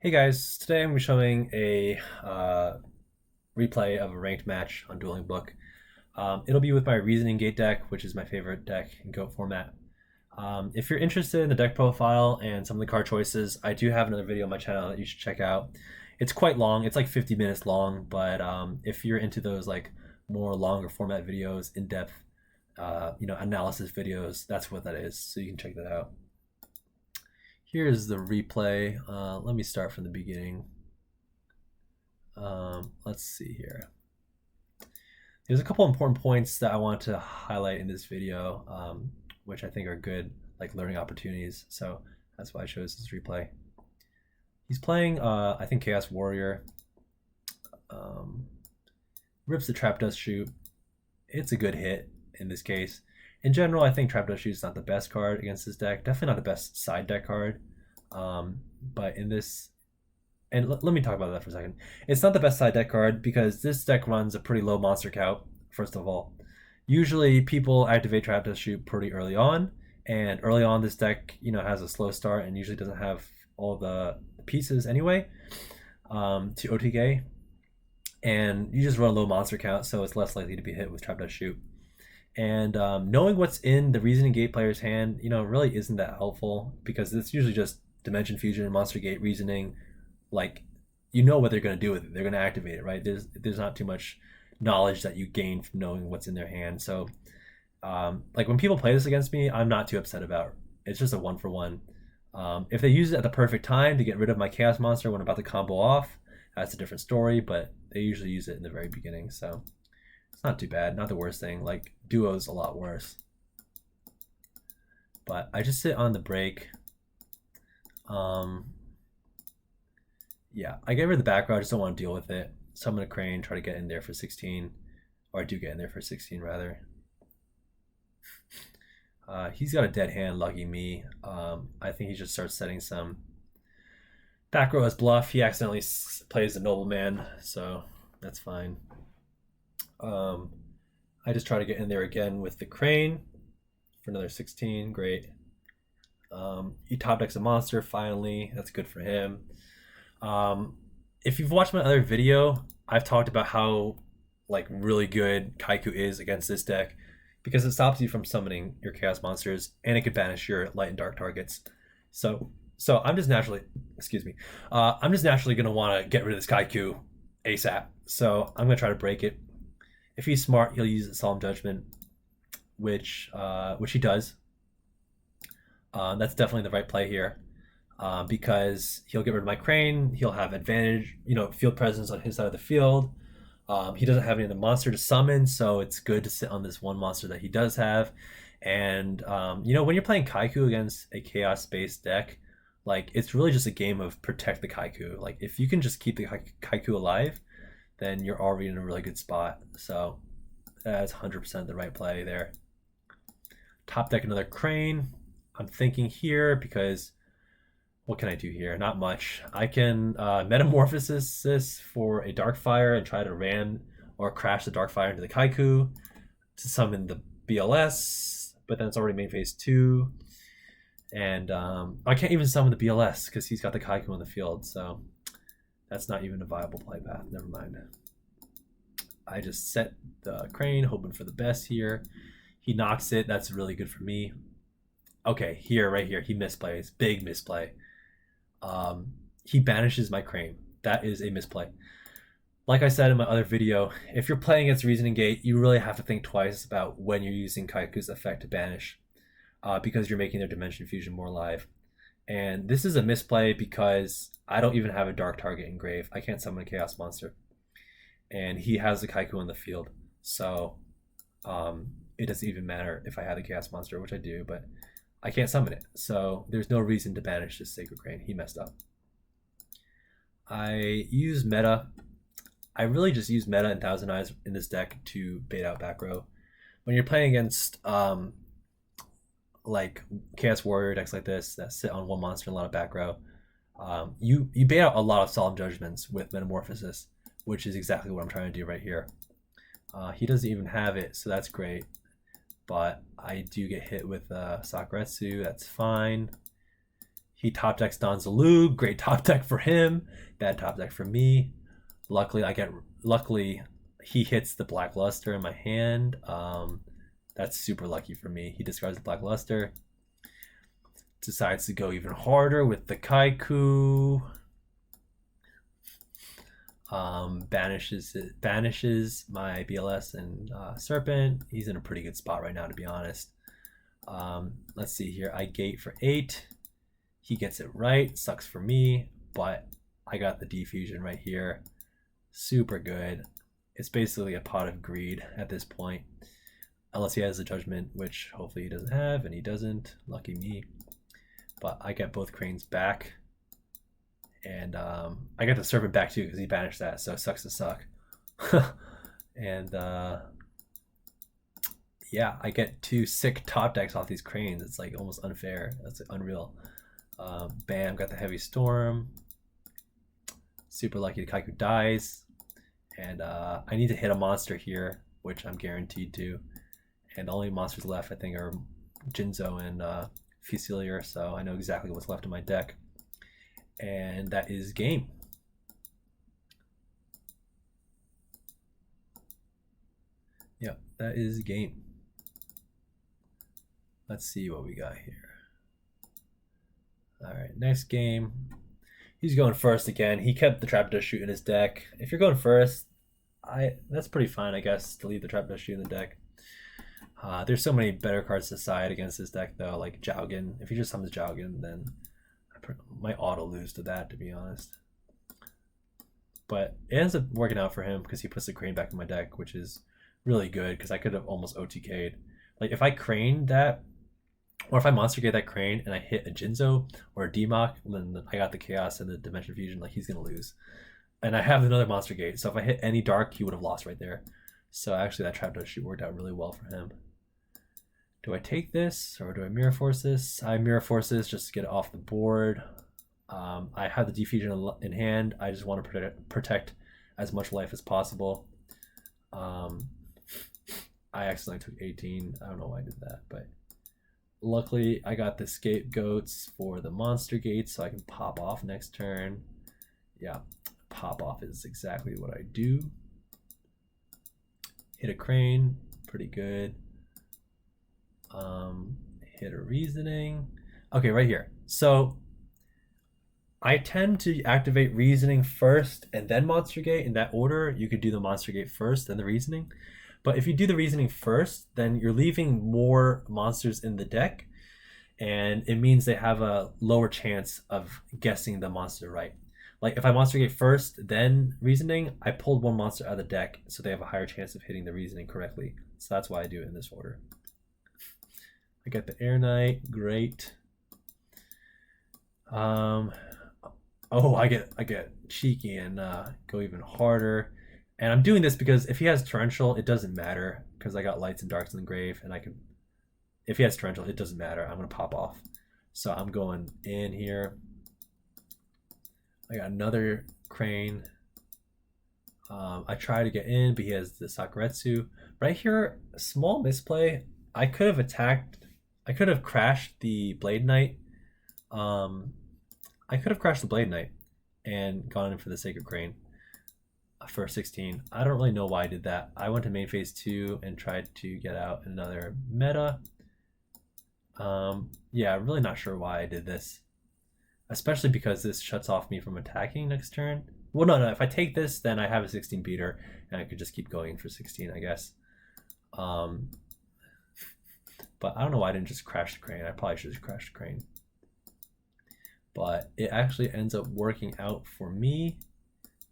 Hey guys, today I'm showing a replay of a ranked match on Dueling Book. It'll be with my Reasoning Gate deck, which is my favorite deck in GOAT format. If you're interested in the deck profile and some of the card choices, I do have another video on my channel that you should check out. It's quite long, it's like 50 minutes long, but if you're into those like more longer format videos, in-depth analysis videos, that's what that is, so you can check that out. Here's the replay. Let me start from the beginning. Let's see here. There's a couple important points that I want to highlight in this video, which I think are good, like learning opportunities. So that's why I chose this replay. He's playing, I think, Chaos Warrior. Rips the Trap Dust Shoot. It's a good hit in this case. In general, I think Trap Dust Shoot is not the best card against this deck. Definitely not the best side deck card. But in this, and let me talk about that for a second. It's not the best side deck card because this deck runs a pretty low monster count, first of all. Usually people activate Trap Dust Shoot pretty early on, and early on this deck, has a slow start and usually doesn't have all the pieces anyway to OTK. And you just run a low monster count, so it's less likely to be hit with Trap Dust Shoot. And knowing what's in the Reasoning Gate player's hand, really isn't that helpful because it's usually just Dimension Fusion and Monster Gate Reasoning. Like, what they're going to do with it. They're going to activate it, right? There's not too much knowledge that you gain from knowing what's in their hand. So, like when people play this against me, I'm not too upset about it. It's just a 1-for-1. If they use it at the perfect time to get rid of my Chaos Monster when I'm about to combo off, that's a different story, but they usually use it in the very beginning, so it's not too bad, not the worst thing. Like, Duo's a lot worse. But I just sit on the break. Yeah, I get rid of the back row, I just don't want to deal with it. So I'm going to Crane, try to get in there for 16. Or I do get in there for 16, rather. He's got a dead hand, lucky me. I think he just starts setting some back row as bluff. He accidentally plays the Nobleman, so that's fine. I just try to get in there again with the Crane for another 16. Great. He top decks a monster finally. That's good for him. If you've watched my other video, I've talked about how really good Kaiku is against this deck because it stops you from summoning your Chaos monsters and it can banish your light and dark targets. So I'm just naturally, I'm just naturally gonna want to get rid of this Kaiku ASAP. So I'm gonna try to break it. If he's smart, he'll use the Solemn Judgment, which he does. That's definitely the right play here, because he'll get rid of my Crane. He'll have advantage, field presence on his side of the field. He doesn't have any other monster to summon, so it's good to sit on this one monster that he does have. And when you're playing Kaiku against a chaos-based deck, it's really just a game of protect the Kaiku. Like, if you can just keep the Kaiku alive, then you're already in a really good spot. So that's 100% the right play there. Top deck another Crane. I'm thinking here because what can I do here? Not much. I can Metamorphosis this for a Darkfire and try to ram or crash the Darkfire into the Kaiku to summon the BLS, but then it's already main phase 2. And I can't even summon the BLS because he's got the Kaiku on the field, so that's not even a viable play path. Never mind. I just set the Crane, hoping for the best here. He knocks it. That's really good for me. Okay, right here, he misplays. Big misplay. He banishes my Crane. That is a misplay. Like I said in my other video, if you're playing against Reasoning Gate, you really have to think twice about when you're using Kaiku's effect to banish, because you're making their Dimension Fusion more live. And this is a misplay because I don't even have a dark target in grave. I can't summon a Chaos Monster. And he has the Kaiku on the field. So it doesn't even matter if I had a Chaos Monster, which I do, but I can't summon it. So there's no reason to banish this Sacred Crane. He messed up. I use meta. I really just use meta and Thousand Eyes in this deck to bait out back row. When you're playing against like Chaos Warrior decks like this that sit on one monster and a lot of back row, you bait out a lot of Solemn Judgments with Metamorphosis, which is exactly what I'm trying to do right here. He doesn't even have it, so that's great. But I do get hit with Sakuretsu, that's fine. He top decks Don Zalug. Great top deck for him. Bad top deck for me. Luckily he hits the Black Luster in my hand. That's super lucky for me. He discards the Black Luster. Decides to go even harder with the Kaiku. Banishes my BLS and Serpent. He's in a pretty good spot right now, to be honest. Let's see here. I gate for 8. He gets it right. Sucks for me, but I got the defusion right here. Super good. It's basically a pot of greed at this point, unless he has a judgment, which hopefully he doesn't have, and he doesn't. Lucky me. But I get both cranes back, and I get the serpent back too because he banished that, so it sucks to suck. And yeah, I get 2 sick top decks off these cranes. It's like almost unfair. That's unreal. Bam, got the heavy storm. Super lucky the Kaiku dies, and I need to hit a monster here, which I'm guaranteed to. And the only monsters left, I think, are Jinzo and Fusilier, so I know exactly what's left in my deck. And that is game. Yep, that is game. Let's see what we got here. All right, next game. He's going first again. He kept the Trap Dust Shoot in his deck. If you're going first, that's pretty fine, I guess, to leave the Trap Dust Shoot in the deck. There's so many better cards to side against this deck, though, like Jowgen. If he just summons Jowgen, then I might auto lose to that, to be honest. But it ends up working out for him because he puts the Crane back in my deck, which is really good because I could have almost OTK'd. Like, if I Crane that, or if I Monster Gate that Crane and I hit a Jinzo or a Demok, then I got the Chaos and the Dimension Fusion, like, he's going to lose. And I have another Monster Gate, so if I hit any Dark, he would have lost right there. So actually that Trap Dust Shoot worked out really well for him. Do I take this or do I Mirror Force this? I Mirror Force this just to get it off the board. I have the Defusion in hand. I just want to protect as much life as possible. I accidentally took 18. I don't know why I did that, but luckily I got the Scapegoats for the Monster Gates so I can pop off next turn. Yeah, pop off is exactly what I do. Hit a Crane, pretty good. Hit a Reasoning. Okay, right here. So I tend to activate Reasoning first and then Monster Gate. In that order, you could do the Monster Gate first, then the Reasoning. But if you do the Reasoning first, then you're leaving more monsters in the deck, and it means they have a lower chance of guessing the monster right. Like, if I Monster Gate first, then Reasoning, I pulled one monster out of the deck, so they have a higher chance of hitting the Reasoning correctly. So that's why I do it in this order. I got the Air Knight, great. Oh, I get cheeky and go even harder. And I'm doing this because if he has Torrential, it doesn't matter because I got Lights and Darks in the grave, and I can. If he has Torrential, it doesn't matter. I'm gonna pop off. So I'm going in here. I got another Crane. I try to get in, but he has the Sakuretsu. Right here, a small misplay. I could have attacked. I could have crashed the Blade Knight. I could have crashed the Blade Knight and gone in for the Sacred Crane for 16. I don't really know why I did that. I went to main phase 2 and tried to get out another meta. Yeah, I'm really not sure why I did this. Especially because this shuts off me from attacking next turn. Well, no, if I take this, then I have a 16 beater, and I could just keep going for 16, I guess. But I don't know why I didn't just crash the Crane. I probably should have crashed the Crane. But it actually ends up working out for me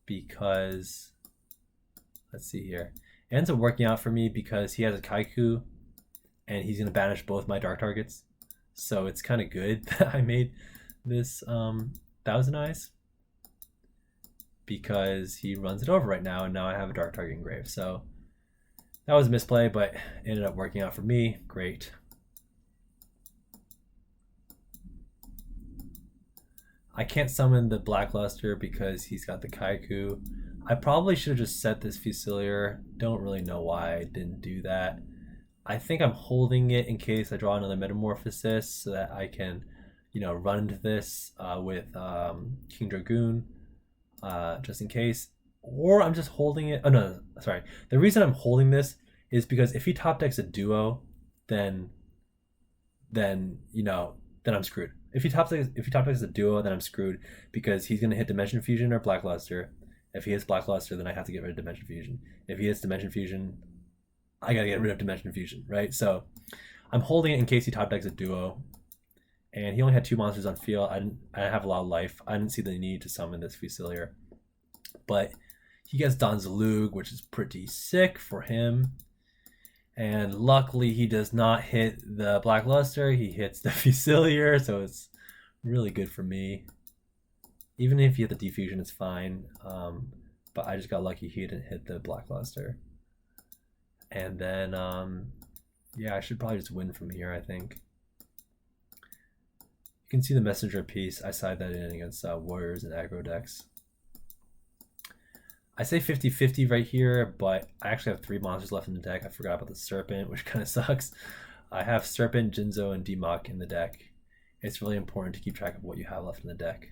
because, let's see here. It ends up working out for me because he has a Kaiku, and he's going to banish both my dark targets. So it's kind of good that I made this Thousand Eyes, because he runs it over right now, and now I have a dark target engraved. So that was a misplay, but ended up working out for me. Great. I can't summon the Black Luster because he's got the Kaiku. I probably should have just set this Fusilier. Don't really know why I didn't do that. I think I'm holding it in case I draw another Metamorphosis so that I can run into this with King Dragoon just in case. Or I'm just holding it. Oh, no, sorry. The reason I'm holding this is because if he top decks a duo, then then you know then I'm screwed. If he top decks a duo, then I'm screwed because he's gonna hit Dimension Fusion or Blackluster. If he hits Blackluster, then I have to get rid of Dimension Fusion. If he hits Dimension Fusion, I gotta get rid of Dimension Fusion, right? So I'm holding it in case he top decks a duo, and he only had 2 monsters on field. I didn't have a lot of life. I didn't see the need to summon this Fusilier, but he gets Don Zalug, which is pretty sick for him. And luckily, he does not hit the Blackluster. He hits the Fusilier, so it's really good for me. Even if you hit the Defusion, it's fine. But I just got lucky he didn't hit the Blackluster. And then, yeah, I should probably just win from here, I think. You can see the Messenger piece. I side that in against Warriors and aggro decks. I say 50-50 right here, but I actually have 3 monsters left in the deck. I forgot about the Serpent, which kind of sucks. I have Serpent, Jinzo, and Demok in the deck. It's really important to keep track of what you have left in the deck.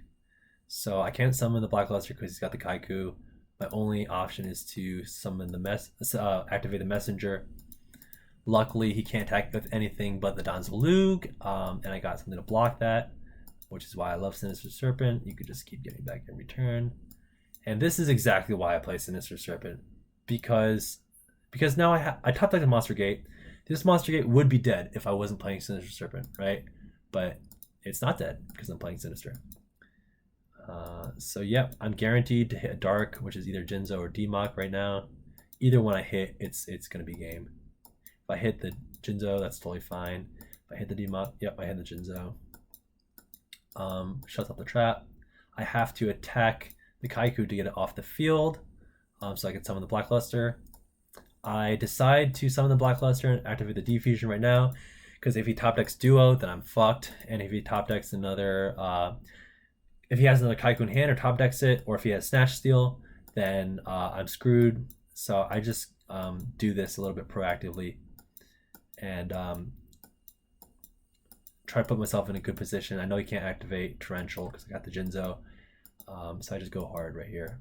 So I can't summon the Blackluster because he's got the Kaiku. My only option is to summon the activate the Messenger. Luckily, he can't attack with anything but the Donzalug, and I got something to block that, which is why I love Sinister Serpent. You could just keep getting back in return. And this is exactly why I play Sinister Serpent, because now I top deck the Monster Gate. This Monster Gate would be dead if I wasn't playing Sinister Serpent, right? But it's not dead because I'm playing Sinister. So yeah, I'm guaranteed to hit a Dark, which is either Jinzo or Demok right now. Either one I hit, it's gonna be game. If I hit the Jinzo, that's totally fine. If I hit the Demok, yep, I hit the Jinzo. Shuts off the trap. I have to attack the Kaiku to get it off the field, so I can summon the Blackluster. I decide to summon the Blackluster and activate the Defusion right now, because if he top decks Duo, then I'm fucked. And if he top decks another, if he has another Kaiku in hand or top decks it, or if he has Snatch Steal, then I'm screwed. So I just do this a little bit proactively and try to put myself in a good position. I know he can't activate Torrential because I got the Jinzo. So I just go hard right here.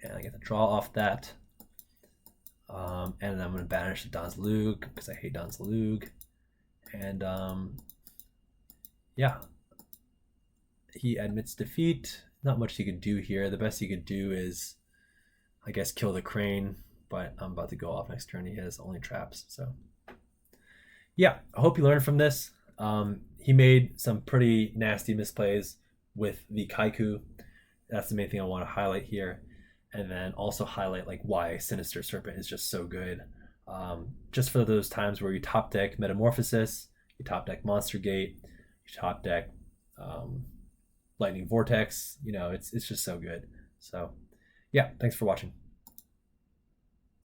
And I get to draw off that. And then I'm going to banish the Donzalug because I hate Donzalug. And yeah. He admits defeat. Not much he could do here. The best he could do is, I guess, kill the Crane. But I'm about to go off next turn. He has only traps. So yeah, I hope you learned from this. He made some pretty nasty misplays with the Kaiku. That's the main thing I want to highlight here, and then also highlight like why Sinister Serpent is just so good. Just for those times where you top deck Metamorphosis, you top deck Monster Gate, you top deck Lightning Vortex. It's just so good. So yeah, thanks for watching.